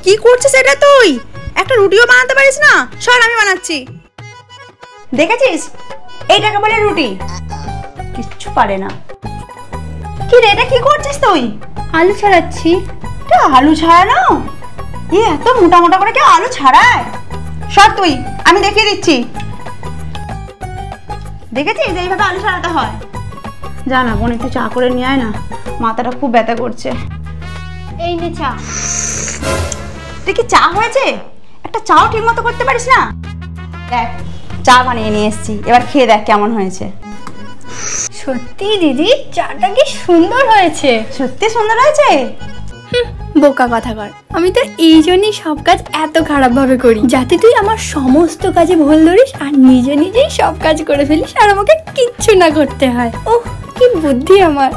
কি করছিস এটা তুই? একটা রুটিও বানাতে পারিস না? সর, আমি বানাচ্ছি। দেখেছিস, এইটাকে বলে রুটি, কিচ্ছু পারে না। কি রে, এটা কি করছিস তুই? আলু ছাড়াচ্ছি। এটা আলু ছাড়ানো? এত মোটা মোটা করে কেউ আলু ছাড়ায়? সর তুই, আমি দেখিয়ে দিচ্ছি। দেখেছিস এইভাবে আলু ছাড়াতে হয়। যা না বোন, একটু চা করে নিয়ে আয় না, মাথাটা খুব ব্যথা করছে। এই নে চা। তুই কি চা হয়েছে? একটা চাও ঠিক মতো করতে পারিস না? দেখ, চা বানিয়ে নিয়ে এসেছি, এবার খেয়ে দেখ কেমন হয়েছে। সত্যি দিদি, চাটা কি সুন্দর হয়েছে। সত্যি সুন্দর হয়েছে? বোকা কথা কর, আমি তো এই জন্যই সব কাজ এত খারাপ ভাবে করি, যাতে তুই আমার সমস্ত কাজে ভুল ধরিস আর নিজে নিজেই সব কাজ করে ফেলিস আর আমাকে কিচ্ছু না করতে হয়। ওহ, কি বুদ্ধি আমার।